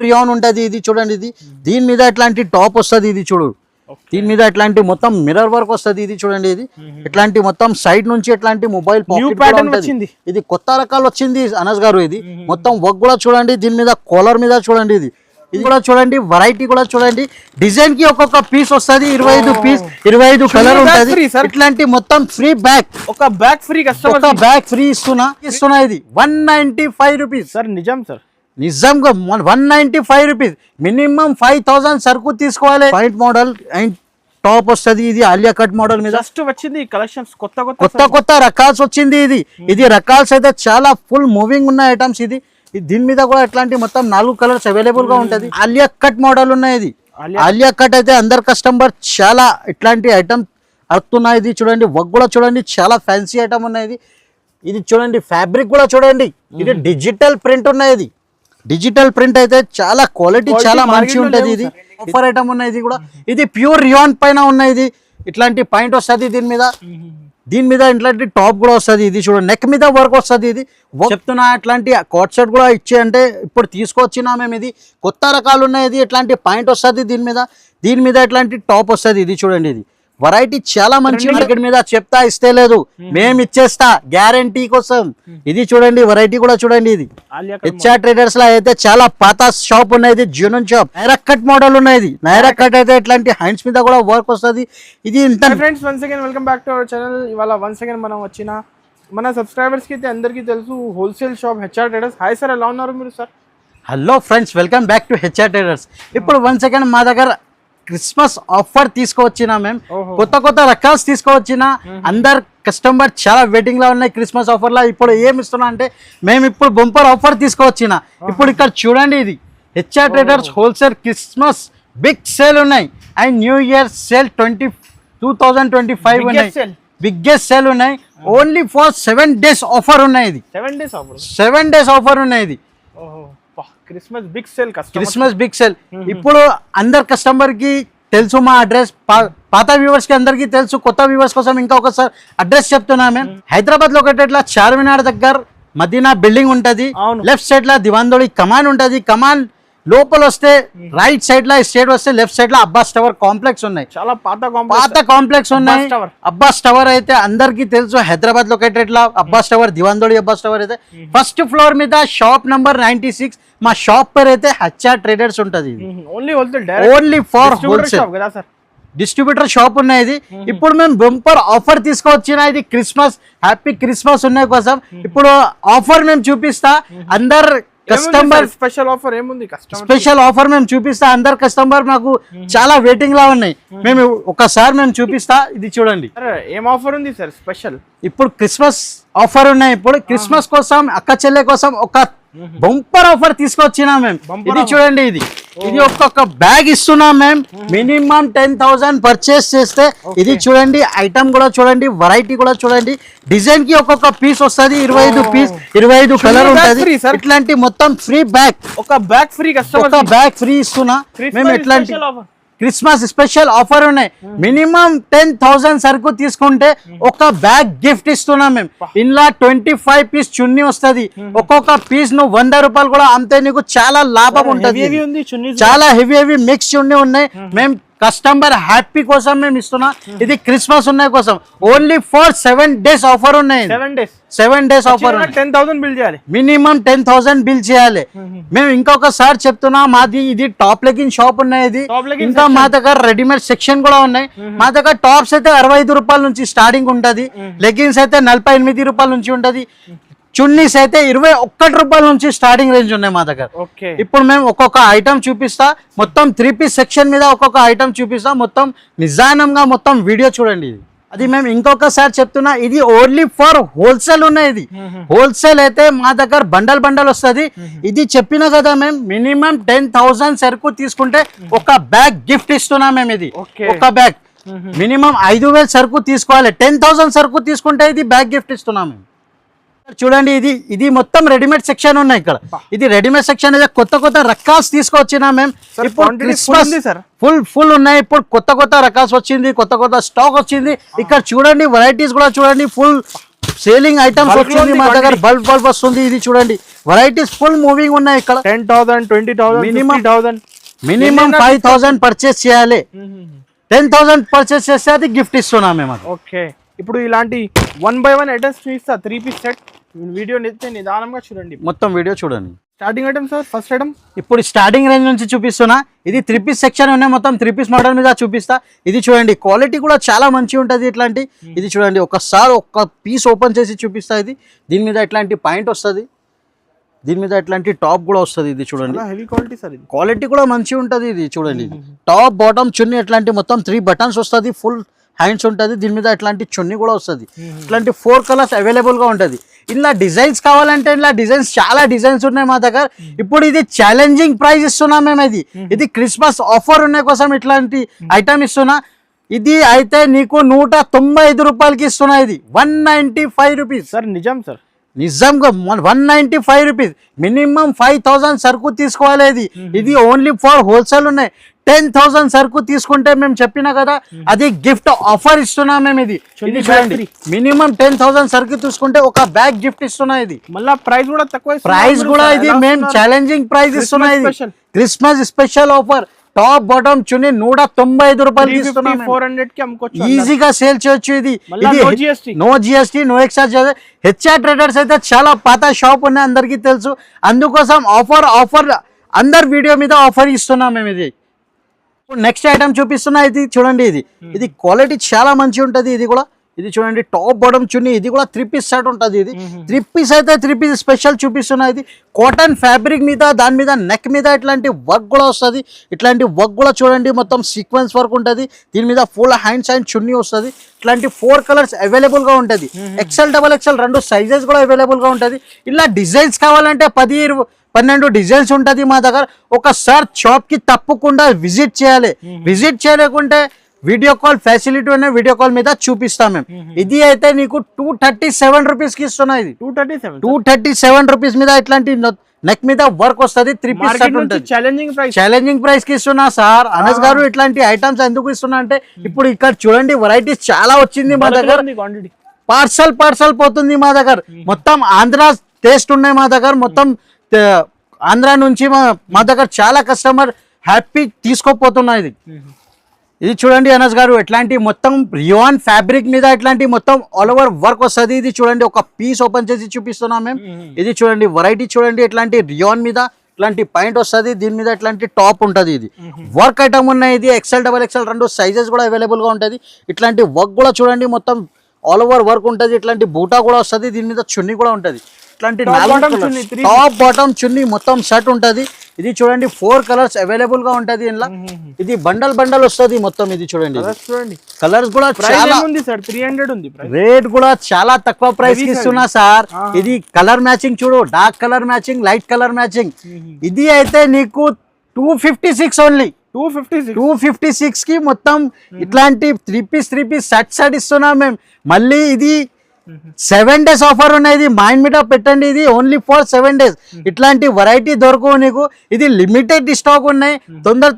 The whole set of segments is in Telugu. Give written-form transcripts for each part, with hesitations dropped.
రియాన్ ఉంటది ఇది చూడండి ఇది దీని మీద ఇట్లాంటి టాప్ వస్తది ఇది చూడు దీని మీద ఇట్లాంటి మొత్తం మిర్రర్ వర్క్ వస్తది ఇది చూడండి ఇది ఇట్లాంటి మొత్తం సైడ్ నుంచి ఇట్లాంటి మొబైల్ పాకెట్ ఉంటది ఇది కొత్త రకాలు వచ్చింది అనస్ గారు ఇది మొత్తం వర్క్ కూడా చూడండి దీని మీద కాలర్ మీద చూడండి ఇది కూడా చూడండి వెరైటీ కూడా చూడండి డిజైన్ కి ఒక్కొక్క పీస్ వస్తది 25 పీస్ 25 కలర్ ఉంటది ఇట్లాంటి మొత్తం ఫ్రీ బ్యాగ్ ఒక బ్యాగ్ ఫ్రీ కస్టమర్ ఒక బ్యాగ్ ఫ్రీ ఇస్తున్నా ఇది 195 రూపీస్ సార్ నిజం సార్ నిజంగా 195 రూపీస్ మినిమం 5000 సరుకు తీసుకోవాలి పాయింట్ మోడల్ అండ్ టాప్ వస్తుంది ఇది ఆలియా కట్ మోడల్ మీద జస్ట్ వచ్చింది కలెక్షన్స్ కొత్త రకాల్స్ వచ్చింది ఇది రకాల్స్ అయితే చాలా ఫుల్ మూవింగ్ ఉన్న ఐటమ్స్ ఇది దీని మీద కూడా ఇట్లాంటి మొత్తం 4 కలర్స్ అవైలబుల్ గా ఉంటది ఆలియా కట్ మోడల్ ఉన్నాయి ఇది ఆలియా కట్ అయితే అందరు కస్టమర్ చాలా ఇట్లాంటి ఐటమ్ అడుగుతున్నాయి ఇది చూడండి వర్క్ కూడా చూడండి చాలా ఫ్యాన్సీ ఐటమ్ ఉన్నాయి ఇది చూడండి ఫ్యాబ్రిక్ కూడా చూడండి ఇది డిజిటల్ ప్రింట్ ఉన్నాయి ఇది డిజిటల్ ప్రింట్ అయితే చాలా క్వాలిటీ చాలా మంచి ఉంటది ఇది ఆఫర్ ఐటమ్ ఉన్నాయి ఇది కూడా ఇది ప్యూర్ రియాన్ పైన ఉన్నాయి ఇది ఇట్లాంటి పాయింట్ వస్తుంది దీని మీద ఇట్లాంటి టాప్ కూడా వస్తుంది ఇది చూడండి నెక్ మీద వర్క్ వస్తుంది ఇది చెప్తున్నా ఇట్లాంటి కోట్ సెట్ కూడా ఇచ్చే అంటే ఇప్పుడు తీసుకొచ్చినా మేము ఇది కొత్త రకాలు ఉన్నాయి ఇది ఇట్లాంటి పాయింట్ వస్తుంది దీని మీద ఇట్లాంటి టాప్ వస్తుంది ఇది చూడండి ఇది వెరైటీ చాలా మంచి మార్కెట్ మీద చెప్తా ఇస్తే లేదు మేము ఇచ్చేస్తా గ్యారంటీ కోసం ఇది చూడండి వెరైటీ కూడా చూడండి ఇది హెచ్ఆర్ ట్రేడర్స్ లో అయితే చాలా పాత షాప్ ఉన్నాయి జూనన్ షాప్ నైరా కట్ మోడల్ ఉన్నాయి నైరా కట్ అయితే ఇట్లాంటి హ్యాండ్స్ మీద కూడా వర్క్ వస్తుంది ఇది friends once again welcome back to our channel ఇవాళ వన్స్ అగైన్ మనం వచ్చిన మన సబ్స్క్రైబర్స్ కి అయితే అందరికీ తెలుసు wholesale shop HR traders hi sir ఎలా ఉన్నారు మీరు sir hello friends welcome back to HR traders ఇప్పుడు వన్స్ అగైన్ మా దగ్గర క్రిస్మస్ ఆఫర్ తీసుకువచ్చినా మేము కొత్త రకాలు తీసుకువచ్చిన అందరు కస్టమర్ చాలా వెయిటింగ్ లో ఉన్నాయి క్రిస్మస్ ఆఫర్ లో ఇప్పుడు ఏమి ఇస్తున్నా అంటే మేము ఇప్పుడు బంపర్ ఆఫర్ తీసుకువచ్చిన ఇప్పుడు ఇక్కడ చూడండి ఇది HR traders wholesale Christmas big sale ఉన్నాయి అండ్ న్యూ ఇయర్ సేల్ 2025 ఉన్నాయి బిగ్గెస్ట్ సేల్ ఉన్నాయి ఓన్లీ ఫర్ 7 days ఆఫర్ ఉన్నాయి ఇది 7 days ఆఫర్ ఉన్నాయి ఇది క్రిస్మస్ బిగ్ సేల్ ఇప్పుడు అందరు కస్టమర్ కి తెలుసు మా అడ్రస్ పాత వ్యూవర్స్ కి అందరికి తెలుసు కొత్త వ్యూవర్స్ కోసం ఇంకా ఒకసారి అడ్రస్ చెప్తున్నా మేము హైదరాబాద్ లో ఒకటి చార్మినార్ దగ్గర మదీనా బిల్డింగ్ ఉంటది లెఫ్ట్ సైడ్ లో దివాందోళి కమాన్ ఉంటది కమాన్ లోపల వస్తే రైట్ సైడ్ లో స్ట్రేట్ వస్తే లెఫ్ట్ సైడ్ లో అబ్బాస్ టవర్ కాంప్లెక్స్ ఉన్నాయి చాలా పాత కాంప్లెక్స్ ఉన్నాయి అబ్బాస్ టవర్ అయితే అందరికి తెలుసు హైదరాబాద్ లొకేటెడ్ లా అబ్బాస్ టవర్ దివాందోళి అబ్బాస్ టవర్ అయితే ఫస్ట్ ఫ్లోర్ మీద షాప్ నంబర్ 96 మా షాప్ పేరు అయితే హెచ్ఆర్ ట్రేడర్స్ ఉంటది only for wholesale distributor shop ఉన్నాయి ఇప్పుడు మేము బంపర్ ఆఫర్ తీసుకొచ్చిన ఇది క్రిస్మస్ హ్యాపీ క్రిస్మస్ ఉన్నాయి కోసం ఇప్పుడు ఆఫర్ మేము చూపిస్తా అందరు కస్టమర్ స్పెషల్ ఆఫర్ మేము చూపిస్తా అందరు కస్టమర్ మాకు చాలా వెయిటింగ్ లా ఉన్నాయి మేము ఒకసారి మేము చూపిస్తా ఇది చూడండి ఏం ఆఫర్ ఉంది సార్ స్పెషల్ ఇప్పుడు క్రిస్మస్ ఆఫర్ ఉన్నాయి ఇప్పుడు క్రిస్మస్ కోసం అక్క చెల్లె కోసం ఒక బంపర్ ఆఫర్ తీసుకొచ్చినా మేము ఇది చూడండి ఇది ఒక్కొక్క బ్యాగ్ ఇస్తున్నాం మేము మినిమం 10,000 పర్చేస్ చేస్తే ఇది చూడండి ఐటమ్ కూడా చూడండి వెరైటీ కూడా చూడండి డిజైన్ కి ఒక్కొక్క పీస్ వస్తుంది 25 పీస్ 25 కలర్ ఉంటది ఇట్లాంటి మొత్తం ఫ్రీ బ్యాగ్ ఒక bag free customer bag free ఇస్తున్నా మేము ఇట్లాంటి క్రిస్మస్ స్పెషల్ ఆఫర్ ఉన్నాయి మినిమం 10,000 సరుకు తీసుకుంటే ఒక బ్యాగ్ గిఫ్ట్ ఇస్తున్నాం మేము ఇందులో 25 పీస్ చున్నీ వస్తుంది ఒక్కొక్క పీస్ నువ్వు 100 రూపాయలు కూడా అమ్మితే నీకు చాలా లాభం ఉంటుంది చాలా హెవీ మిక్స్ చున్నీ ఉన్నాయి మేము కస్టమర్ హ్యాపీ కోసం మేము ఇస్తున్నా ఇది క్రిస్మస్ ఉన్నాయి కోసం ఓన్లీ ఫర్ 7 days ఆఫర్ ఉన్నాయి 7 days ఆఫర్ 10,000 బిల్ చేయాలి మినిమం 10,000 బిల్ చేయాలి మేము ఇంకొకసారి చెప్తున్నా మాది ఇది టాప్ లెగిన్ షాప్ ఉన్నాయి ఇది ఇంకా మా దగ్గర రెడీమేడ్ సెక్షన్ కూడా ఉన్నాయి మా దగ్గర టాప్స్ అయితే 65 రూపాయల నుంచి స్టార్టింగ్ ఉంటది లెగిన్స్ అయితే 48 రూపాయల నుంచి ఉంటది చున్నీస్ అయితే 21 రూపాయల నుంచి స్టార్టింగ్ రేంజ్ ఉన్నాయి మా దగ్గర ఇప్పుడు మేము ఒక్కొక్క ఐటమ్ చూపిస్తా మొత్తం 3 piece సెక్షన్ మీద ఒక్కొక్క ఐటమ్ చూపిస్తా మొత్తం నిజానంగా మొత్తం వీడియో చూడండి ఇది అది మేము ఇంకొకసారి చెప్తున్నా ఇది ఓన్లీ ఫర్ హోల్సేల్ ఉన్నాయి ఇది హోల్సేల్ అయితే మా దగ్గర బండల్ వస్తుంది ఇది చెప్పిన కదా మేము మినిమం 10,000 సరుకు తీసుకుంటే ఒక బ్యాగ్ గిఫ్ట్ ఇస్తున్నాం మేము ఇది ఒక బ్యాగ్ మినిమం 5,000 సరుకు తీసుకోవాలి 10,000 సరుకు తీసుకుంటే ఇది బ్యాగ్ గిఫ్ట్ ఇస్తున్నాం మేము చూడండి ఇది మొత్తం రెడీమేడ్ సెక్షన్ ఉన్నాయి ఇక్కడ ఇది రెడీమేడ్ సెక్షన్ కొత్త రకాల్స్ తీసుకొచ్చినా మేము ఫుల్ ఉన్నాయి ఇప్పుడు కొత్త రకాల్స్ వచ్చింది కొత్త స్టాక్ వచ్చింది ఇక్కడ చూడండి వెరైటీస్ కూడా చూడండి సేలింగ్ ఐటమ్స్ Bulk వచ్చింది ఉంది మా దగ్గర, quantity. బల్బ్ వస్తుంది. ఇది చూడండి వెరైటీస్ ఫుల్ మూవింగ్ ఉన్నాయి ఇక్కడ. 10,000, 20,000, Minimum. 50,000. మినిమం 5,000 పర్చేస్ చేయాలి. 10,000 పర్చేస్ చేస్తే అది గిఫ్ట్ ఇస్తున్నాం మేము. ఓకే, ఇప్పుడు ఇలాంటి 1 by 1 ఐటమ్స్ చూపిస్తా. 3 పీస్ సెట్ వీడియో నిదానంగా చూడండి. మొత్తం వీడియో చూడండి. Starting item sir, first item ఇప్పుడు స్టార్టింగ్ రేంజ్ నుంచి చూపిస్తున్నా. ఇది 3 పీస్ సెక్షన్ ఉన్నాయి, మొత్తం 3 పీస్ మోడల్ మీద చూపిస్తా. ఇది చూడండి క్వాలిటీ కూడా చాలా మంచిగా ఉంటుంది ఇట్లాంటి. ఇది చూడండి ఒకసారి ఒక్క పీస్ ఓపెన్ చేసి చూపిస్తా. ఇది దీని మీద ఇట్లాంటి పాయింట్ వస్తుంది, దీని మీద ఇట్లాంటి టాప్ కూడా వస్తుంది. ఇది చూడండి హెవీ క్వాలిటీ సార్, ఇది క్వాలిటీ కూడా మంచిగా ఉంటుంది. ఇది చూడండి టాప్ బాటమ్ చున్నీ ఇట్లాంటి మొత్తం 3 బటన్స్ వస్తుంది, ఫుల్ హ్యాండ్స్ ఉంటుంది. దీని మీద ఇట్లాంటి చున్నీ కూడా వస్తుంది. ఇట్లాంటి 4 కలర్స్ అవైలబుల్ గా ఉంటుంది. ఇలా డిజైన్స్ కావాలంటే ఇలా డిజైన్స్ చాలా డిజైన్స్ ఉన్నాయి మా దగ్గర. ఇప్పుడు ఇది ఛాలెంజింగ్ ప్రైస్ ఇస్తున్నాం మేము. ఇది క్రిస్మస్ ఆఫర్ ఉన్న కోసం ఇట్లాంటి ఐటమ్ ఇస్తున్నా. ఇది అయితే నీకు 195 రూపాయలకి ఇస్తున్నా. ఇది 195 రూపీస్ సార్. నిజం సార్, నిజంగా 195 రూపీస్. మినిమం 5,000 సరుకు తీసుకోవాలి. ఇది ఓన్లీ ఫర్ హోల్సేల్ ఉన్నాయి. 10,000 సరుకు తీసుకుంటే మేము చెప్పినా కదా, అది గిఫ్ట్ ఆఫర్ ఇస్తున్నాం మేము. ఇది చూడండి మినిమం 10,000 సరుకు తీసుకుంటే ఒక బ్యాగ్ గిఫ్ట్ ఇస్తున్నా. ఇది మళ్ళీ ప్రైస్ కూడా తక్కువ, ప్రైస్ కూడా ఇది మేము ఛాలెంజింగ్ ప్రైస్ ఇస్తున్నా. ఇది Christmas special offer. Top bottom chunni 195 రూపాయలు ఇస్తున్నాం. 400 కి అమ్ముకోవచ్చు, ఈజీగా సేల్ చేయొచ్చు. ఇది no GST no extra charges. HR traders అయితే చాలా పాత షాప్ ఉన్నాయి, అందరికీ తెలుసు. అందుకోసం ఆఫర్ అందరు వీడియో మీద ఆఫర్ ఇస్తున్నాం మేము. ఇది నెక్స్ట్ ఐటమ్ చూపిస్తున్నా. ఇది చూడండి, ఇది క్వాలిటీ చాలా మంచిగా ఉంటుంది. ఇది కూడా ఇది చూడండి టాప్ బాటమ్ చున్నీ. ఇది కూడా 3 పీస్ సెట్ ఉంటుంది. ఇది 3 పీస్ అయితే 3 పీస్ స్పెషల్ చూపిస్తున్నా. ఇది కాటన్ ఫ్యాబ్రిక్ మీద, దాని మీద నెక్ మీద ఇట్లాంటి వర్క్ కూడా వస్తుంది. ఇట్లాంటి వర్క్ కూడా చూడండి మొత్తం సీక్వెన్స్ వర్క్ ఉంటుంది. దీని మీద ఫుల్ హ్యాండ్స్ అండ్ చున్నీ వస్తుంది. ఇట్లాంటి 4 కలర్స్ అవైలబుల్ గా ఉంటుంది. XL, XXL 2 సైజెస్ కూడా అవైలబుల్ గా ఉంటుంది. ఇలా డిజైన్స్ కావాలంటే 10-12 డిజైన్స్ ఉంటుంది మా దగ్గర. ఒకసారి షాప్ కి తప్పకుండా విజిట్ చేయాలి. విజిట్ చేయలేకుంటే వీడియో కాల్ ఫెసిలిటీ ఉన్న వీడియో కాల్ మీద చూపిస్తాం మేము. ఇది అయితే నీకు 237 రూపీస్ కి ఇస్తున్నా. ఇది 237 రూపీస్ మీద ఇట్లాంటి నెక్ మీద వర్క్ వస్తుంది. 3 పీస్ సెట్ ఉంటుంది. ఛాలెంజింగ్ ప్రైస్ కి ఇస్తున్నా సార్. అనస్ గారు ఇట్లాంటి ఐటమ్స్ ఎందుకు ఇస్తున్నా అంటే ఇప్పుడు ఇక్కడ చూడండి వెరైటీస్ చాలా వచ్చింది మా దగ్గర. పార్సల్ పోతుంది మా దగ్గర. మొత్తం ఆంధ్ర టేస్ట్ ఉన్నాయి మా దగ్గర. మొత్తం ఆంధ్ర నుంచి మా దగ్గర చాలా కస్టమర్ హ్యాపీ తీసుకోపోతున్నా. ఇది చూడండి అనస్ గారు ఇట్లాంటి మొత్తం రియాన్ ఫ్యాబ్రిక్ మీద ఇట్లాంటి మొత్తం ఆల్ ఓవర్ వర్క్ వస్తుంది. ఇది చూడండి ఒక పీస్ ఓపెన్ చేసి చూపిస్తున్నాం మేము. ఇది చూడండి వెరైటీ చూడండి ఇట్లాంటి రియాన్ మీద ఇట్లాంటి పాయింట్ వస్తుంది. దీని మీద ఇట్లాంటి టాప్ ఉంటుంది. ఇది వర్క్ ఐటమ్ ఉన్నాయి. ఇది XL, XXL 2 సైజెస్ కూడా అవైలబుల్ గా ఉంటుంది. ఇట్లాంటి వర్క్ కూడా చూడండి మొత్తం ఆల్ ఓవర్ వర్క్ ఉంటుంది. ఇట్లాంటి బూటా కూడా వస్తుంది. దీని మీద చున్నీ కూడా ఉంటుంది. ఇట్లాంటి టాప్ బాటమ్ చున్నీ మొత్తం సెట్ ఉంటుంది. ఇది చూడండి 4 కలర్స్ అవైలబుల్ గా ఉంటది. ఇందులో ఇది బండల్ వస్తుంది మొత్తం. ఇది చూడండి కలర్స్ కూడా చాలా ఉంది సార్. 300 ఉంది. రేట్ కూడా చాలా తక్కువ ప్రైస్ కి ఇస్తున్నా సార్. ఇది కలర్ మ్యాచింగ్ చూడు, dark colour matching, light colour matching. ఇది అయితే నీకు 256 ఓన్లీ. 256 కి మొత్తం ఇట్లాంటి 3 పీస్ సెట్ ఇస్తున్నాం మేము. మళ్ళీ ఇది 7 days ఆఫర్ ఉన్నాయి. మైండ్ మీద పెట్టండి. ఇది ఓన్లీ ఫర్ 7 days. ఇట్లాంటి వెరైటీ దొరకవు నీకు. ఇది లిమిటెడ్ స్టాక్ ఉన్నాయి.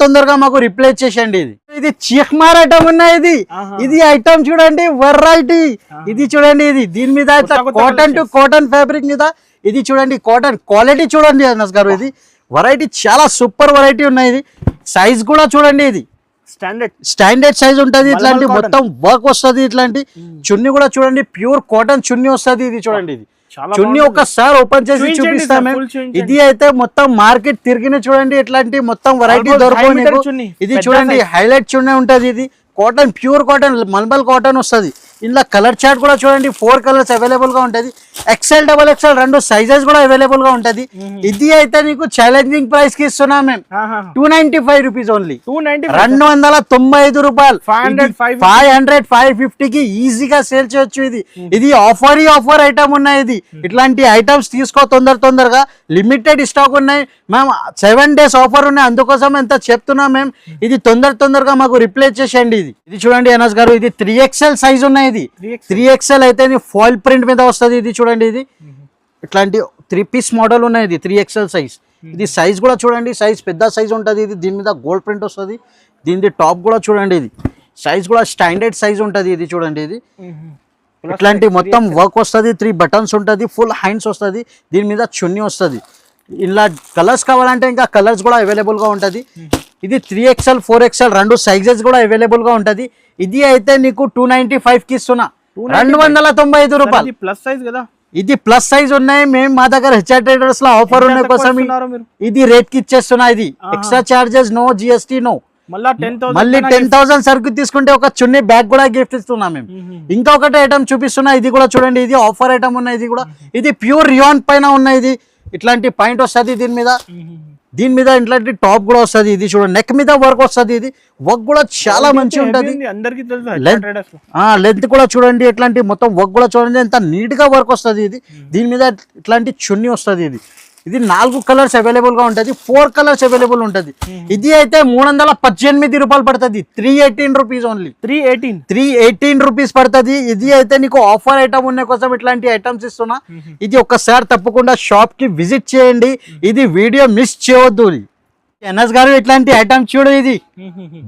తొందరగా మాకు రిప్లేస్ చేసేయండి. ఇది చిక్మార్ ఐటమ్ ఉన్నాయి. ఇది ఐటమ్ చూడండి వెరైటీ. ఇది చూడండి దీని మీద కాటన్ టు కాటన్ ఫ్యాబ్రిక్ మీద. ఇది చూడండి కాటన్ క్వాలిటీ చూడండి అనస్ గారు. ఇది వెరైటీ చాలా సూపర్ వెరైటీ ఉన్నాయి. ఇది సైజ్ కూడా చూడండి. ఇది స్టాండర్డ్ సైజ్ ఉంటుంది. ఇట్లాంటి మొత్తం వర్క్ వస్తుంది. ఇట్లాంటి చున్నీ కూడా చూడండి ప్యూర్ కాటన్ చున్నీ వస్తుంది. ఇది చూడండి ఇది చున్నీ ఒకసారి ఓపెన్ చేసి చూపిస్తాం మేము. ఇది అయితే మొత్తం మార్కెట్ తిరిగిన చూడండి ఇట్లాంటి మొత్తం వెరైటీ దొరకవు. ఇది చూడండి హైలైట్ చున్నీ ఉంటుంది. ఇది కాటన్ ప్యూర్ కాటన్ మల్బల్ కాటన్ వస్తుంది. ఇందులో కలర్ చార్ట్ కూడా చూడండి 4 కలర్స్ అవైలబుల్ గా ఉంటుంది. XL, XXL 2 సైజెస్ కూడా అవైలబుల్ గా ఉంటది. ఇది అయితే నీకు ఛాలెంజింగ్ ప్రైస్ కి ఇస్తున్నాం మేము. 295 రూపీస్ ఓన్లీ. 295 రూపాయలు. 500, 550 కి ఈజీగా సేల్ చేయొచ్చు. ఇది ఆఫర్ ఐటమ్ ఉన్నాయి. ఇది ఇట్లాంటి ఐటమ్స్ తీసుకో తొందరగా. లిమిటెడ్ స్టాక్ ఉన్నాయి మేము. 7 days ఆఫర్ ఉన్నాయి. అందుకోసం ఎంత చెప్తున్నాం మేము. ఇది తొందరగా మాకు రిప్లేస్ చేసేయండి. ఇది చూడండి అనస్ గారు. ఇది 3XL సైజ్ ఉన్నాయి. ఇది 3XL అయితే ఫాయిల్ ప్రింట్ మీద వస్తుంది. ఇది చూడండి ఇది ఇట్లాంటి 3 పీస్ మోడల్ ఉన్నాయి. ఇది 3XL సైజ్. ఇది సైజ్ కూడా చూడండి సైజ్ పెద్ద సైజ్ ఉంటుంది. ఇది దీని మీద గోల్డ్ ప్రింట్ వస్తుంది. దీని టాప్ కూడా చూడండి. ఇది సైజ్ కూడా స్టాండర్డ్ సైజ్ ఉంటుంది. ఇది చూడండి ఇది ఇట్లాంటి మొత్తం వర్క్ వస్తుంది, 3 బటన్స్ ఉంటుంది, ఫుల్ హ్యాండ్స్ వస్తుంది, దీని మీద చున్నీ వస్తుంది. ఇలా కలర్స్ కావాలంటే ఇంకా కలర్స్ కూడా అవైలబుల్ గా ఉంటుంది. ఇది 3XL 4XL రెండు సైజెస్ కూడా అవైలబుల్ గా ఉంటది. ఇది అయితే నీకు 295 కి ఇస్తున్నా, 295 రూపాయలు. ప్లస్ సైజ్ కదా, ఇది ప్లస్ సైజ్ ఉన్నాయి. మేము మా దగ్గర హెచ్ఆర్ ట్రేడర్స్ లో ఆఫర్ ఉన్న కోసం ఇది రేట్ కి ఇచ్చేస్తున్నా. ఇది extra charges no, GST no. మళ్ళీ 10,000 సరుకు తీసుకుంటే ఒక చున్నీ బ్యాగ్ కూడా గిఫ్ట్ ఇస్తున్నా మేము. ఇంకొకటి ఐటమ్ చూపిస్తున్నా, ఇది కూడా చూడండి. ఇది ఆఫర్ ఐటమ్ ఉన్నాయి. ఇది కూడా ఇది ప్యూర్ రియాన్ పైన ఉన్నాయి. ఇది ఇట్లాంటి పాయింట్ వస్తుంది దీని మీద ఇట్లాంటి టాప్ కూడా వస్తుంది. ఇది చూడండి, నెక్ మీద వర్క్ వస్తుంది. ఇది వర్క్ కూడా చాలా మంచిగా ఉంటది. లెంత్ కూడా చూడండి, ఇట్లాంటి మొత్తం వర్క్ కూడా చూడండి ఎంత నీట్ గా వర్క్ వస్తుంది. ఇది దీని మీద ఇట్లాంటి చున్నీ వస్తుంది. ఇది 4 కలర్స్ అవైలబుల్ గా ఉంటది, 4 కలర్స్ అవైలబుల్ ఉంటది. ఇది అయితే 318 రూపాయలు పడుతుంది, 318 రూపీస్ ఓన్లీ. 318 రూపీస్ పడుతుంది. ఇది అయితే నీకు ఆఫర్ ఐటమ్ ఉన్న కోసం ఇట్లాంటి ఐటమ్స్ ఇస్తున్నా. ఇది ఒక్కసారి తప్పకుండా షాప్ కి విజిట్ చేయండి. ఇది వీడియో మిస్ చేయవద్దు. ఎన్ఎస్ గారు ఇట్లాంటి ఐటమ్ చూడు, ఇది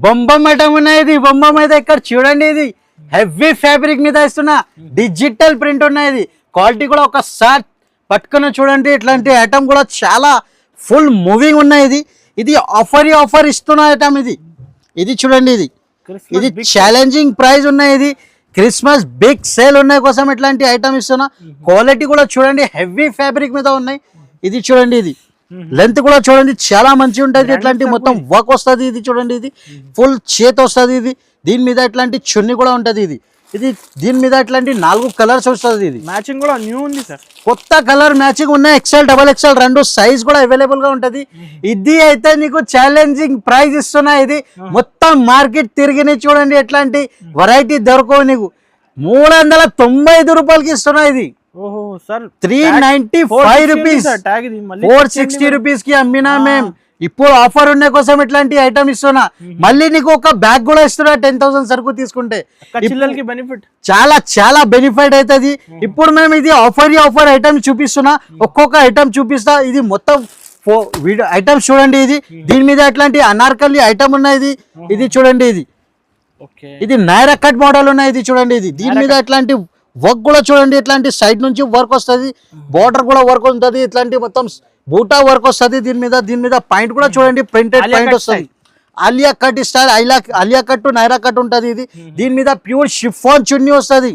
బొంబం ఐటమ్ ఉన్నాయి. ఇది బొంబం అయితే ఇక్కడ చూడండి, ఇది హెవీ ఫ్యాబ్రిక్ మీద ఇస్తున్నా, డిజిటల్ ప్రింట్ ఉన్నాయి. ఇది క్వాలిటీ కూడా ఒకసారి పట్టుకుని చూడండి. ఇట్లాంటి ఐటమ్ కూడా చాలా ఫుల్ మూవింగ్ ఉన్నాయి. ఇది ఆఫర్ ఇస్తున్న ఐటమ్. ఇది చూడండి, ఇది ఛాలెంజింగ్ ప్రైస్ ఉన్నాయి. ఇది క్రిస్మస్ బిగ్ సేల్ ఉన్నాయి కోసం ఇట్లాంటి ఐటమ్ ఇస్తున్నా. క్వాలిటీ కూడా చూడండి, హెవీ ఫ్యాబ్రిక్ మీద ఉన్నాయి. ఇది చూడండి, ఇది లెంత్ కూడా చూడండి చాలా మంచిగా ఉంటుంది. ఇట్లాంటి మొత్తం వర్క్ వస్తుంది. ఇది చూడండి, ఇది ఫుల్ చేతి వస్తుంది. ఇది దీని మీద ఇట్లాంటి చున్నీ కూడా ఉంటది. ఇది దీని మీద ఇట్లాంటి 4 కలర్స్ వస్తుంది. ఇది మ్యాచింగ్ కూడా న్యూ ఉంది సార్, కొత్త కలర్ మ్యాచింగ్ ఉన్నాయి. XL XXL రెండు సైజ్ కూడా అవైలబుల్ గా ఉంటది. ఇది అయితే నీకు ఛాలెంజింగ్ ప్రైస్ ఇస్తున్నా. ఇది మొత్తం మార్కెట్ తిరిగి చూడండి, ఎట్లాంటి వెరైటీ దొరకవు నీకు. 395 రూపాయలకి ఇస్తున్నా. ఇది 395 రూపీస్, 460 రూపీస్ కి అమ్మినా మేము. ఇప్పుడు ఆఫర్ ఉన్న కోసం ఇట్లాంటి ఐటమ్ ఇస్తున్నా. మళ్ళీ నీకు ఒక బ్యాగ్ కూడా ఇస్తున్నా 10,000 సరుకు తీసుకుంటే. చాలా చాలా బెనిఫిట్ అవుతుంది. ఇప్పుడు మేము ఇది ఆఫర్ ఐటమ్ చూపిస్తున్నా, ఒక్కొక్క ఐటమ్ చూపిస్తా. ఇది మొత్తం ఐటమ్స్ చూడండి. దీని మీద ఇట్లాంటి అనార్కలి ఐటమ్ ఉన్నాయి. ఇది చూడండి, ఇది నైరా కట్ మోడల్ ఉన్నాయి. ఇది చూడండి, దీని మీద ఇట్లాంటి వర్క్ కూడా చూడండి, ఇట్లాంటి సైడ్ నుంచి వర్క్ వస్తుంది, బార్డర్ కూడా వర్క్ ఉంటుంది, ఇట్లాంటి మొత్తం బూటా వర్క్ వస్తుంది. దీని మీద పాయింట్ కూడా చూడండి, ప్రింటెడ్ పాయింట్ వస్తుంది. Alia cut style, Alia cut Naira cut ఉంటది. దీని మీద ప్యూర్ షిఫాన్ చున్నీ వస్తుంది.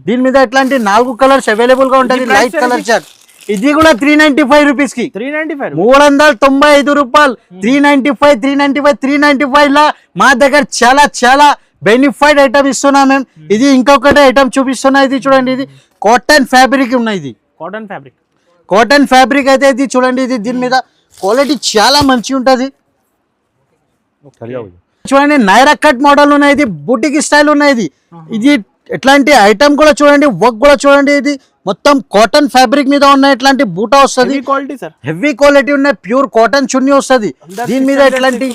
దీని మీద ఇట్లాంటి 4 కలర్స్ అవైలబుల్ గా ఉంటది. Light colour chart. ఇది కూడా 395 రూపీస్ కి, 395 రూపాయలు. 395 లా మా దగ్గర చాలా చాలా బెనిఫిట్ ఐటమ్ ఇస్తున్నా మేము. ఇది ఇంకొకటి ఐటమ్ చూపిస్తున్నా. ఇది చూడండి, ఇది కాటన్ ఫ్యాబ్రిక్ ఉన్నాయి. ఇది కాటన్ ఫ్యాబ్రిక్ అయితే ఇది చూడండి. దీని మీద క్వాలిటీ చాలా మంచి ఉంటది. చూడండి, నైరా కట్ మోడల్ ఉన్నాయి. ఇది బుటిక్ స్టైల్ ఉన్నాయి. ఇది ఇట్లాంటి ఐటమ్ కూడా చూడండి, వర్క్ కూడా చూడండి. ఇది మొత్తం కాటన్ ఫ్యాబ్రిక్ మీద ఉన్నాయి. ఇట్లాంటి బూటా వస్తుంది, హెవీ క్వాలిటీ ఉన్నాయి. ప్యూర్ కాటన్ చున్నీ వస్తుంది. దీని మీద ఇట్లాంటి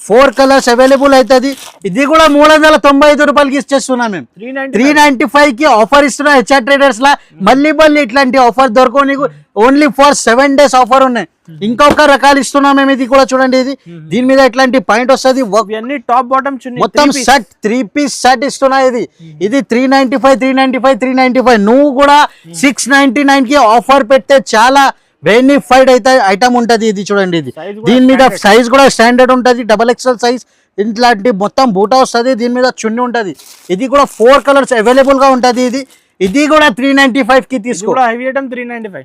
4 కలర్స్ అవైలబుల్ అవుతుంది. ఇది కూడా 395 రూపాయలకి ఇచ్చేస్తున్నా మేము. 395 కి ఆఫర్ ఇస్తున్నా హెచ్ఆర్ ట్రేడర్స్ లా. మళ్ళీ మళ్ళీ ఆఫర్ దొరకవు నీకు. ఓన్లీ ఫర్ 7 days ఆఫర్ ఉన్నాయి. ఇంకొక రకాలు ఇస్తున్నాం మేము. ఇది కూడా చూడండి, దీని మీద ఇట్లాంటి పాయింట్ వస్తుంది. టాప్ బాటమ్ మొత్తం సెట్ 3 పీస్ సెట్ ఇస్తున్నా. ఇది 395 నువ్వు కూడా 699 కి ఆఫర్ పెడితే చాలా బెనిఫిట్ అయితే ఐటమ్ ఉంటది. ఇది చూడండి, దీని మీద సైజ్ కూడా స్టాండర్డ్ ఉంటది, XXL సైజ్. ఇట్లాంటి మొత్తం బూటా వస్తుంది. దీని మీద చున్నీ ఉంటది. ఇది కూడా 4 కలర్స్ అవైలబుల్ గా ఉంటది. ఇది కూడా 395 కి తీసుకో.